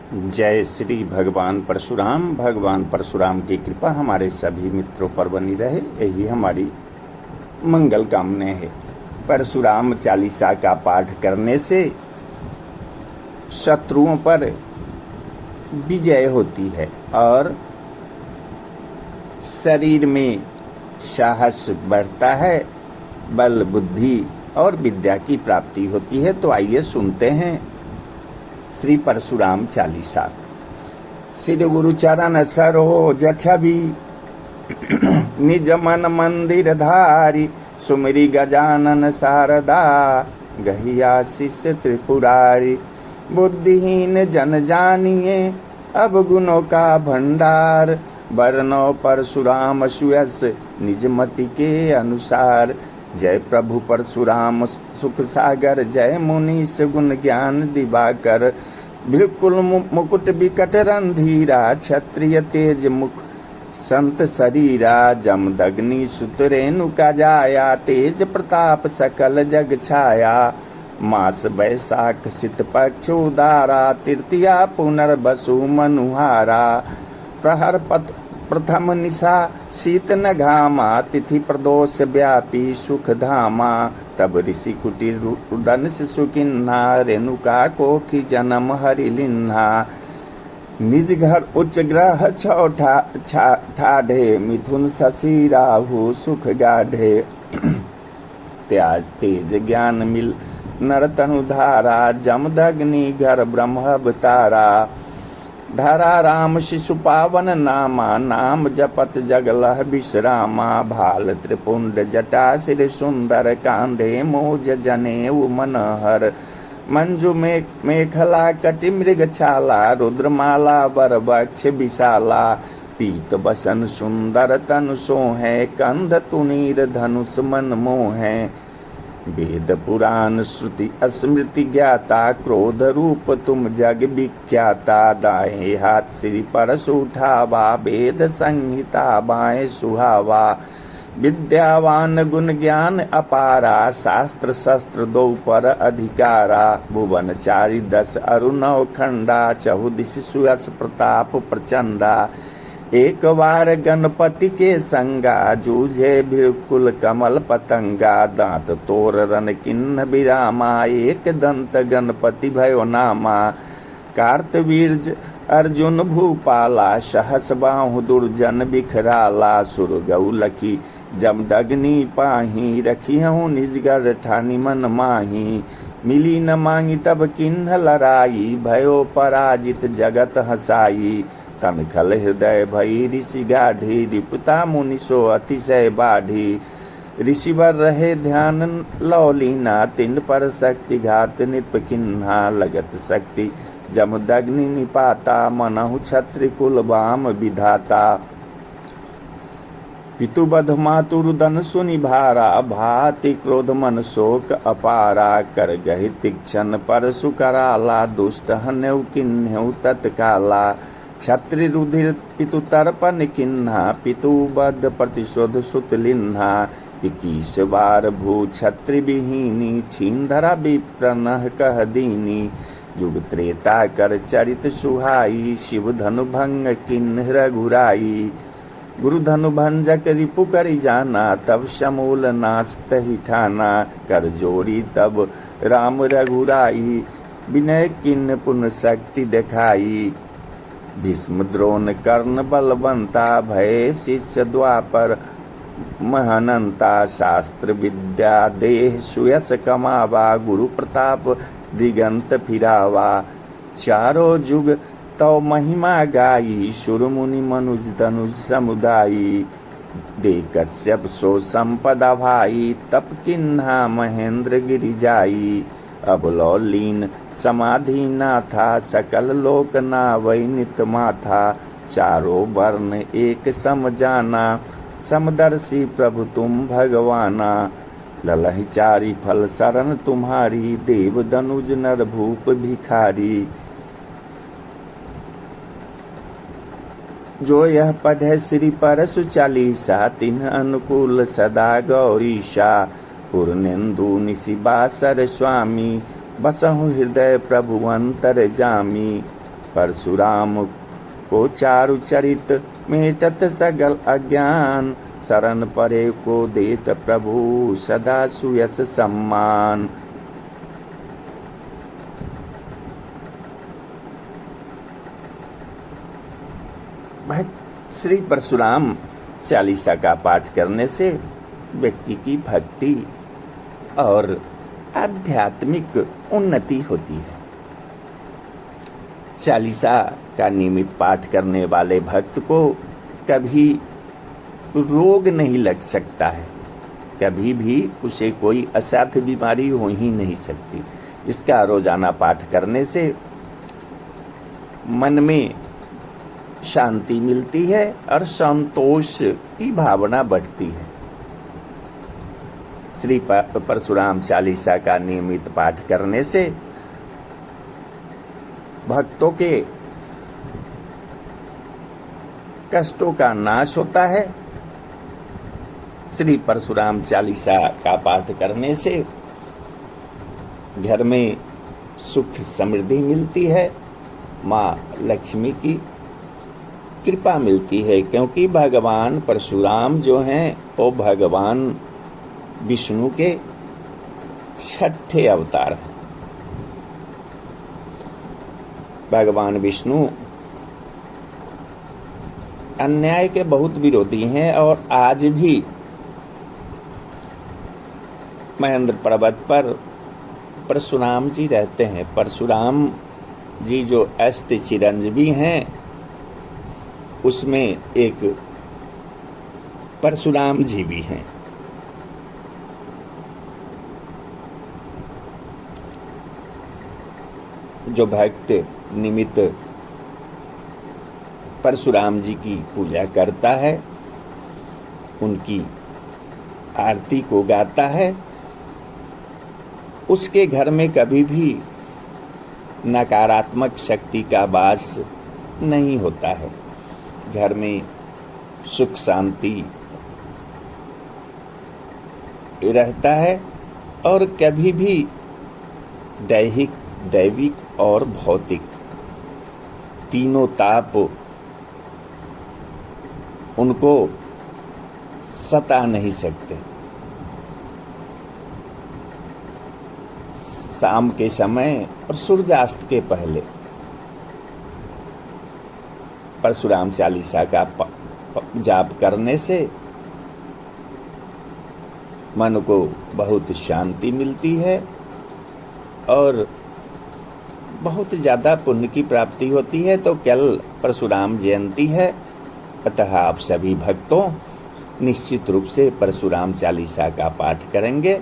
जय श्री भगवान परशुराम। भगवान परशुराम की कृपा हमारे सभी मित्रों पर बनी रहे, यही हमारी मंगल कामना है। परशुराम चालीसा का पाठ करने से शत्रुओं पर विजय होती है और शरीर में साहस बढ़ता है, बल बुद्धि और विद्या की प्राप्ति होती है। तो आइए सुनते हैं श्री परशुराम चालीसा। सिद्ध गुरु चरण सरोज छवि, निज मन मंदिर धारी, सुमिरी गजानन शारदा, गहिया शिष्य त्रिपुरारी। बुद्धिहीन जन जानिए अब गुणों का भंडार, बरनो परशुराम सुयस निज मति के अनुसार। जय प्रभु परशुराम सुख सागर, जय मुनीश गुण ज्ञान दिवाकर। बिल्कुल मुकुट विकट रणधीरा, क्षत्रिय तेज मुख संत शरीरा। जमदग्नि सुत रेणुका जाया, तेज प्रताप सकल जग छाया। मास बैसाख सित पक्ष उदारा, तृतीया पुनर्वसु मनुहारा। प्रहर पथ प्रथम निशा शीत न घामा, तिथि प्रदोष व्यापी सुख धामा। तब ऋषि कुटीर रुदन शिशु किन्हा, रेणुका कोखी जन्म हरि लिन्हा। निज घर उच्च ग्रह ठाढ़े, मिथुन शशि राहु सुख गाढ़े। त्याज तेज ज्ञान मिल नर तनु धारा, जमदग्नि घर ब्रह्म अवतारा। धरा राम शिशु पावन नामा, नाम जपत जगलह विश्रामा। भाल त्रिपुंड जटा सिर सुंदर, कांधे मोज जनेऊ मनहर। मंजु मेखला कटि मृग छाला, रुद्रमाला वर वक्ष विशाला। पीत बसन सुंदर तनु सोहे, कंध तुनीर धनुष मन मोहे। वेद पुराण श्रुति स्मृति ज्ञाता, क्रोध रूप तुम जग विख्याता। दाएं हाथ श्री परशु उठावा, वेद संहिता बाएं सुहावा। विद्यावान गुण ज्ञान अपारा, शास्त्र शस्त्र दो पर अधिकारा। भुवन चारि 10 अरु 9 खंडा, चहुदिश सुयस प्रताप प्रचंडा। एक बार गणपति के संगा, जूझे बिल्कुल कमल पतंगा। दांत तोर रन किन्न विरामा, एक दंत गणपति भयो नामा। कार्तवीर्ज अर्जुन भूपाला, सहस बाहु दुर्जन बिखराला। सुर गौ लखी जमदग्नि पाही, रखी हूँ निजगर ठानी मन माही। मिली न मांगी तब किन्ह लड़ाई, भयो पराजित जगत हसाई। तन खल हृदय भई ऋषि गाढ़ी, रिपुता मुनिसो अतिशय बाढ़ी। ऋषिवर रहे ध्यान लौलीना, तिन पर शक्ति घात निप किन्हा। लगत शक्ति जमदग्नि निपाता, मनहु क्षत्रि कुल बाम विधाता। पितुबध मातु रुदन सुनि भारा, भाति क्रोध मन शोक अपारा। कर गहि तीक्ष्ण परशु कराला, दुष्ट हन्यु किन्हु तत्काला। क्षत्रि रुधिर पितु तर्पण किन्हा, पितु बध प्रतिशोध सुत लिन्हा। 21 बार भू क्षत्रि विहीनी, छीन धरा विप्रनह कह दीनी। जुग त्रेता कर चरित सुहाई, शिव धनु भंग किन्ह रघुराई। गुरु धनु भंजक रिपु करि जाना, तब समूल नाश तहि ठाना। कर जोड़ी तब राम रघुराई, विनय किन्ह पुण्य शक्ति दिखाई। भीष्म द्रोण कर्ण बलवंता, भय शिष्य द्वापर महनंता। शास्त्र विद्या देह सुयस कमावा, गुरु प्रताप दिगंत फिरावा। चारों जुग तव महिमा गाई, सुर मुनि मनुज तनुज समुदायी। दे कश्यप सो संपदा भाई, तप किन्हा महेंद्र गिरि जाई। अब लो लीन समाधि ना था, सकल लोक नावै नित माथा। चारों वर्ण एक सम जाना, समदर्शी प्रभु तुम भगवाना। ललहि चारि फल शरण तुम्हारी, देव दनुज नर भूप भिखारी। जो यह पढ़े श्री परशु चालीसा, तिन्ह अनुकूल सदा गौरीशा। पूर्णेन्दु निशि बासर स्वामी, बसहु हृदय प्रभु अंतर जामी। परशुराम को चारु चरित मेटत सगल अज्ञान, शरण परे को देत प्रभु सदा सुयस सम्मान। श्री परशुराम चालीसा का पाठ करने से व्यक्ति की भक्ति और आध्यात्मिक उन्नति होती है। चालीसा का नियमित पाठ करने वाले भक्त को कभी रोग नहीं लग सकता है, कभी भी उसे कोई असाध्य बीमारी हो ही नहीं सकती। इसका रोजाना पाठ करने से मन में शांति मिलती है और संतोष की भावना बढ़ती है। श्री परशुराम चालीसा का नियमित पाठ करने से भक्तों के कष्टों का नाश होता है। श्री परशुराम चालीसा का पाठ करने से घर में सुख समृद्धि मिलती है, माँ लक्ष्मी की कृपा मिलती है, क्योंकि भगवान परशुराम जो हैं वो भगवान विष्णु के छठे अवतार हैं। भगवान विष्णु अन्याय के बहुत विरोधी हैं और आज भी महेंद्र पर्वत पर परशुराम जी रहते हैं। परशुराम जी जो अष्ट चिरंजीवी हैं उसमें एक परशुराम जी भी हैं। जो भक्त निमित्त परशुराम जी की पूजा करता है, उनकी आरती को गाता है, उसके घर में कभी भी नकारात्मक शक्ति का वास नहीं होता है। घर में सुख शांति रहता है और कभी भी दैविक और भौतिक तीनों ताप उनको सता नहीं सकते। शाम के समय और सूर्यास्त के पहले परशुराम चालीसा का जाप करने से मन को बहुत शांति मिलती है और बहुत ज़्यादा पुण्य की प्राप्ति होती है। तो कल परशुराम जयंती है, अतः आप सभी भक्तों निश्चित रूप से परशुराम चालीसा का पाठ करेंगे।